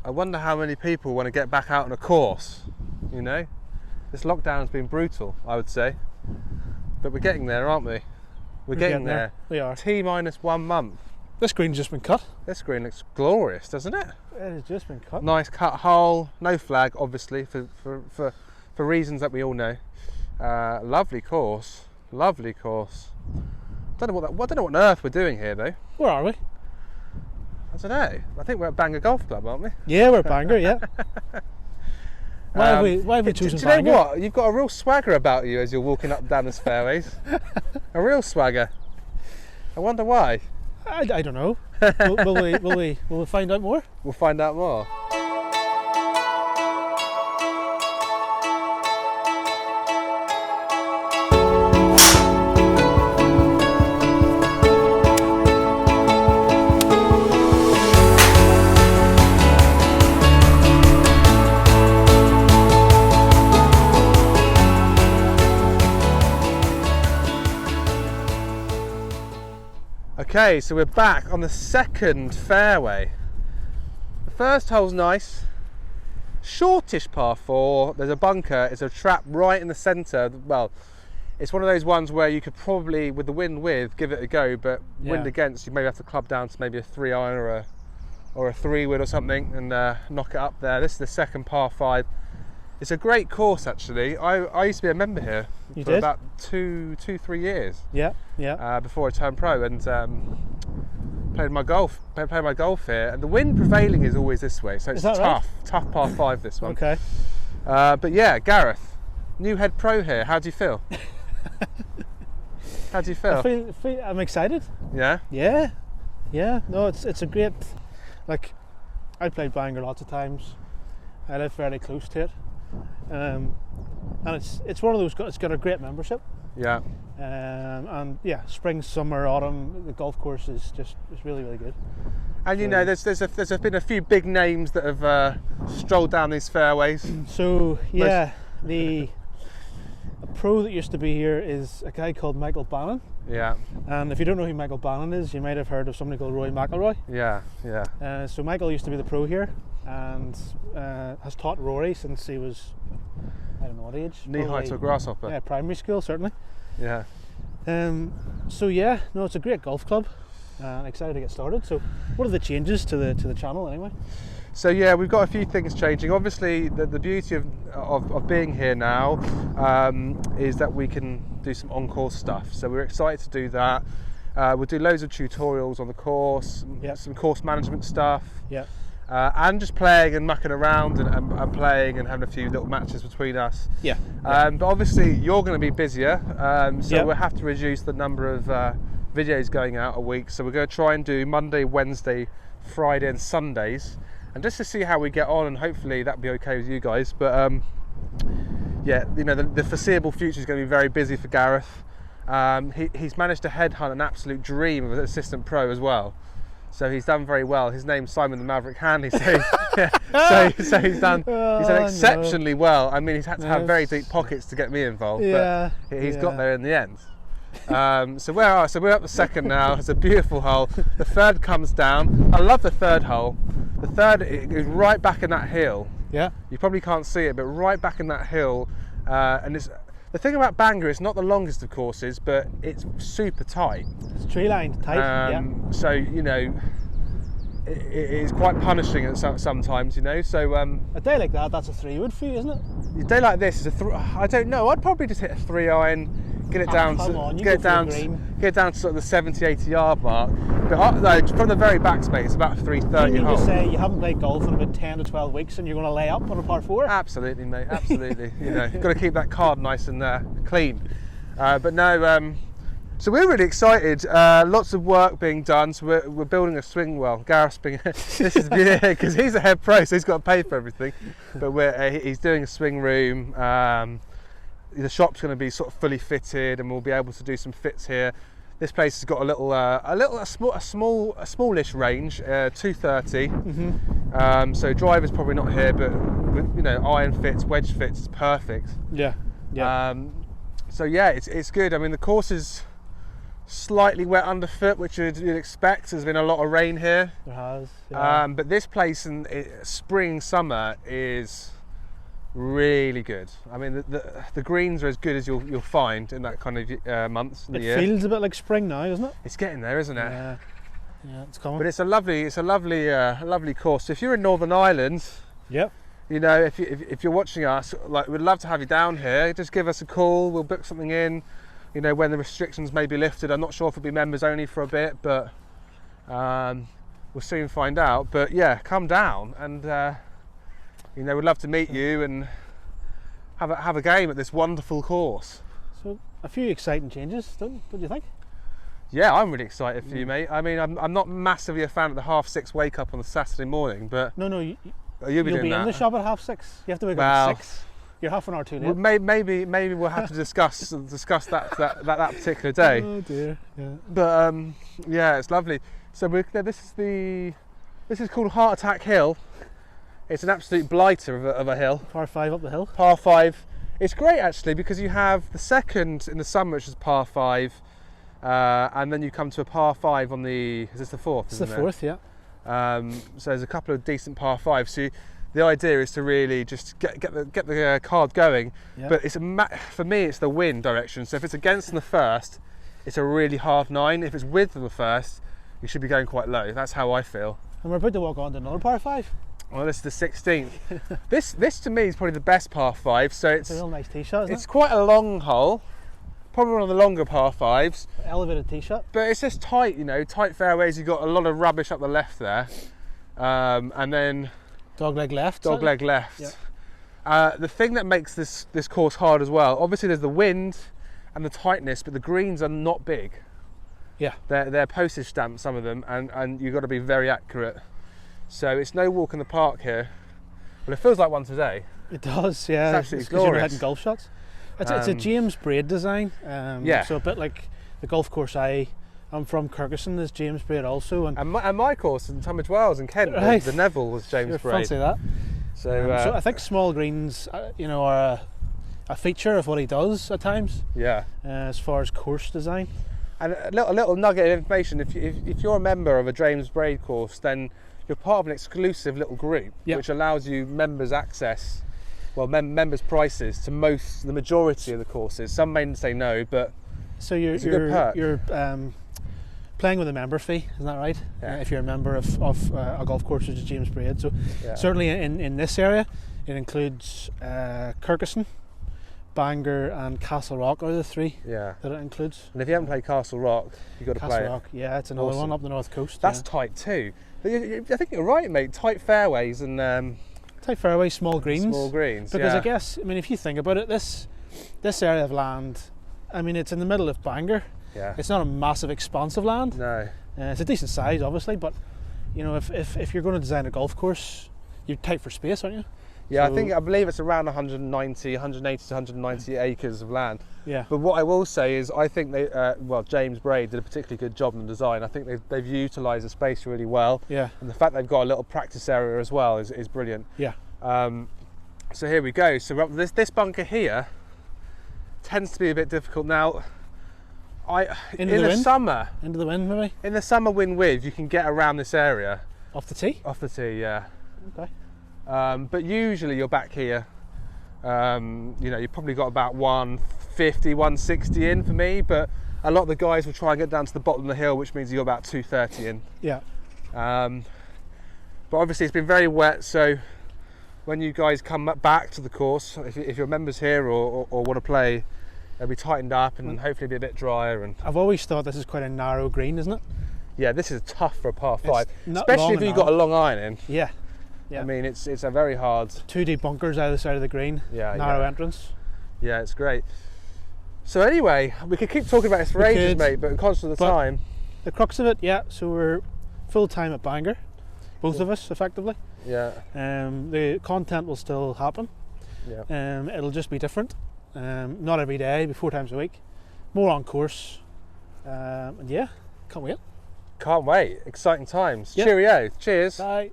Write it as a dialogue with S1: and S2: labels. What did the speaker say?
S1: I wonder how many people want to get back out on a course, you know? This lockdown has been brutal, I would say. But we're getting there, aren't we? We're getting there.
S2: We are.
S1: T-1 month.
S2: This green's just been cut.
S1: This green looks glorious, doesn't it?
S2: It has just been cut.
S1: Nice cut hole, no flag, obviously, for reasons that we all know. Lovely course, lovely course. I don't know what on earth we're doing here, though.
S2: Where are we?
S1: I don't know. I think we're at Bangor Golf Club, aren't we?
S2: Yeah, we're at Bangor, yeah. Why have we chosen
S1: do
S2: Bangor?
S1: you know what? You've got a real swagger about you as you're walking up and down the fairways. A real swagger. I wonder why.
S2: I don't know. will we find out more?
S1: We'll find out more. Okay, so we're back on the second fairway. The first hole's nice, shortish par 4. There's a bunker, it's a trap right in the centre. Well, it's one of those ones where you could probably, with the wind with, give it a go, but wind against, you maybe have to club down to maybe a 3-iron or a 3-wood or something and knock it up there. This is the second par 5. It's a great course, actually. I used to be a member here for about 2-3 years.
S2: Yeah.
S1: Before I turned pro, and played my golf here. And the wind prevailing is always this way, so it's tough par 5 this one.
S2: Okay.
S1: But yeah, Gareth, new head pro here. How do you feel? How do you feel?
S2: I'm excited.
S1: Yeah.
S2: Yeah. No, it's a great. Like, I played Bangor lots of times. I live fairly close to it. And it's one of those. It's got a great membership.
S1: Yeah.
S2: And yeah, spring, summer, autumn, the golf course is really, really good.
S1: And you know, there's been a few big names that have strolled down these fairways.
S2: So yeah, a pro that used to be here is a guy called Michael Bannon.
S1: Yeah.
S2: And if you don't know who Michael Bannon is, you might have heard of somebody called Rory McIlroy.
S1: Yeah.
S2: So Michael used to be the pro here, and has taught Rory since he was, I don't know what age.
S1: Knee high to a grasshopper.
S2: Yeah, primary school certainly.
S1: Yeah.
S2: So yeah, no, it's a great golf club. Excited to get started. So, what are the changes to the channel anyway?
S1: So yeah, we've got a few things changing. Obviously, the beauty of being here now is that we can do some on-course stuff. So we're excited to do that. We'll do loads of tutorials on the course, some course management stuff.
S2: Yeah.
S1: And just playing and mucking around and playing and having a few little matches between us.
S2: Yeah.
S1: But obviously you're going to be busier, so we'll have to reduce the number of videos going out a week. So we're going to try and do Monday, Wednesday, Friday and Sundays, and just to see how we get on, and hopefully that'll be okay with you guys. But yeah, you know, the foreseeable future is going to be very busy for Gareth. He's managed to headhunt an absolute dream of an assistant pro as well. So he's done very well. His name's Simon the Maverick Hanley. So he's done exceptionally well. I mean, he's had to have very deep pockets to get me involved, but he's got there in the end. So we're up the second now. It's a beautiful hole. The third comes down. I love the third hole. The third is right back in that hill.
S2: Yeah.
S1: You probably can't see it, but right back in that hill, and it's. The thing about Bangor, it's not the longest of courses, but it's super tight.
S2: It's tree lined, tight.
S1: So you know, it is quite punishing at sometimes. You know, so
S2: a day like that's a 3-wood for you, isn't it?
S1: A day like this is I don't know. I'd probably just hit a 3-iron, get it down to sort of the 70-80 yard mark. But from the very back, mate, it's about 330.
S2: You mean to say you haven't played golf in about 10 to 12 weeks and you're going to lay up on a par 4?
S1: Absolutely, mate. Absolutely. You know, you've got to keep that card nice and clean. But no. So we're really excited. Lots of work being done. So we're building a swing well. Gareth's being this is because he's a head pro, so he's got to pay for everything. But he's doing a swing room. The shop's going to be sort of fully fitted, and we'll be able to do some fits here. This place has got a smallish range, 230. Mm-hmm. So driver's probably not here, but you know, iron fits, wedge fits, is perfect.
S2: Yeah.
S1: So yeah, it's good. I mean, the course is slightly wet underfoot, which you'd expect. There's been a lot of rain here.
S2: There has. Yeah.
S1: But this place in spring, summer is really good. I mean, the greens are as good as you'll find in that kind of months in the year.
S2: It feels a bit like spring now, doesn't it?
S1: It's getting there, isn't it?
S2: Yeah. Yeah, it's coming.
S1: But it's a lovely course. So if you're in Northern Ireland,
S2: Yep.
S1: you know, if you're watching us, like, we'd love to have you down here. Just give us a call. We'll book something in. You know, when the restrictions may be lifted. I'm not sure if it'll be members only for a bit, but we'll soon find out. But yeah, come down, and you know, we'd love to meet you and have a game at this wonderful course.
S2: So a few exciting changes, don't you think?
S1: Yeah, I'm really excited for you, mate. I mean, I'm not massively a fan of the 6:30 wake up on a Saturday morning, but
S2: No,
S1: you'll be
S2: you'll
S1: doing
S2: be
S1: that.
S2: in the shop at 6:30. You have to wake up
S1: Well,
S2: at 6. You're half an hour too late.
S1: Well, maybe we'll have to discuss that particular day.
S2: Oh dear. Yeah.
S1: But yeah, it's lovely. So this is called Heart Attack Hill. It's an absolute blighter of a hill.
S2: Par 5 up the hill.
S1: Par 5. It's great actually because you have the second in the summer, which is par 5, and then you come to a par 5 on the. Is this the fourth?
S2: It's the fourth, yeah.
S1: So there's a couple of decent par 5s. So the idea is to really just get the card going.
S2: Yeah.
S1: But for me, it's the wind direction. So if it's against in the first, it's a really hard 9. If it's with in the first, you should be going quite low. That's how I feel.
S2: And we're about to walk on to another par 5.
S1: Well, this is the 16th. This to me is probably the best par 5. So
S2: It's a real nice tee shot, isn't
S1: it's quite a long hole, probably one of the longer par 5s.
S2: it? Elevated tee shot.
S1: But it's just tight, you know, tight fairways. You've got a lot of rubbish up the left there, and then
S2: Dogleg left.
S1: dogleg left.
S2: Yeah.
S1: The thing that makes this course hard as well, obviously there's the wind and the tightness, but the greens are not big.
S2: Yeah.
S1: They're postage stamps, some of them, and you've got to be very accurate. So it's no walk in the park here. Well, it feels like one today.
S2: It does, yeah.
S1: It's absolutely
S2: 'cause you're
S1: glorious.
S2: hitting golf shots. It's a James Braid design.
S1: Yeah.
S2: So a bit like the golf course I'm from, Kirkuson, is James Braid also. And
S1: my course in Tunbridge Wells in Kent,
S2: Right.
S1: the Neville was James
S2: you
S1: Braid.
S2: fancy that.
S1: So,
S2: I think small greens, you know, are a feature of what he does at times,
S1: yeah.
S2: as far as course design.
S1: And a little nugget of information: if you're a member of a James Braid course, then you're part of an exclusive little group,
S2: Yep.
S1: which allows you members access, well, members prices to the majority of the courses. Some may say no, but
S2: So
S1: it's a good perk.
S2: you're playing with a member fee, isn't that right?
S1: Yeah.
S2: If you're a member of a golf course which is James Braid. So
S1: Yeah.
S2: certainly in this area, it includes Kirkuson, Bangor, and Castle Rock are the 3
S1: Yeah.
S2: that it includes.
S1: And if you haven't played Castle Rock, you've got to
S2: Castle
S1: play
S2: Rock, yeah, it's another
S1: Awesome.
S2: one up the north coast.
S1: That's
S2: yeah.
S1: tight too. But I think you're right, mate. Tight fairways and
S2: Tight fairway, small greens.
S1: small greens.
S2: Because
S1: yeah.
S2: I guess, I mean, if you think about it, this area of land, I mean, it's in the middle of Bangor.
S1: Yeah.
S2: It's not a massive expanse of land.
S1: No.
S2: It's a decent size, obviously, but you know, if you're going to design a golf course, you're tight for space, aren't you?
S1: Yeah,
S2: So-
S1: I believe it's around 180 to 190 acres of land.
S2: Yeah.
S1: But what I will say is, I think James Braid did a particularly good job in the design. I think they've utilised the space really well,
S2: Yeah.
S1: and the fact they've got a little practice area as well is brilliant.
S2: Yeah.
S1: So here we go. So this bunker here tends to be a bit difficult now.
S2: Into
S1: in
S2: the
S1: the
S2: wind?
S1: summer,
S2: Into the wind, maybe
S1: in the summer wind with, you can get around this area
S2: off the tee.
S1: off the tee. Yeah.
S2: Okay.
S1: But usually you're back here. You know, you've probably got about 150, 160 in for me, but a lot of the guys will try and get down to the bottom of the hill, which means you've got about 230 in.
S2: Yeah.
S1: But obviously it's been very wet, so when you guys come back to the course, if you're members here or want to play, they'll be tightened up and hopefully be a bit drier. And
S2: I've always thought this is quite a narrow green, isn't it?
S1: yeah, this is tough for a par 5,
S2: not
S1: especially
S2: long
S1: if you've
S2: enough.
S1: got a long iron in.
S2: Yeah. Yeah.
S1: I mean, it's a very hard.
S2: 2 deep bunkers either side of the green.
S1: Yeah,
S2: Narrow
S1: yeah.
S2: entrance.
S1: Yeah, it's great. So anyway, we could keep talking about this for
S2: We
S1: ages,
S2: could,
S1: mate, but conscious of the
S2: but-
S1: time.
S2: The crux of it, yeah. So we're full time at Bangor, both of us, effectively.
S1: Yeah,
S2: The content will still happen.
S1: yeah.
S2: It'll just be different. Not every day, but 4 times a week. More on course. And yeah, can't wait.
S1: Can't wait. Exciting times.
S2: Yeah.
S1: Cheerio. Cheers.
S2: Bye.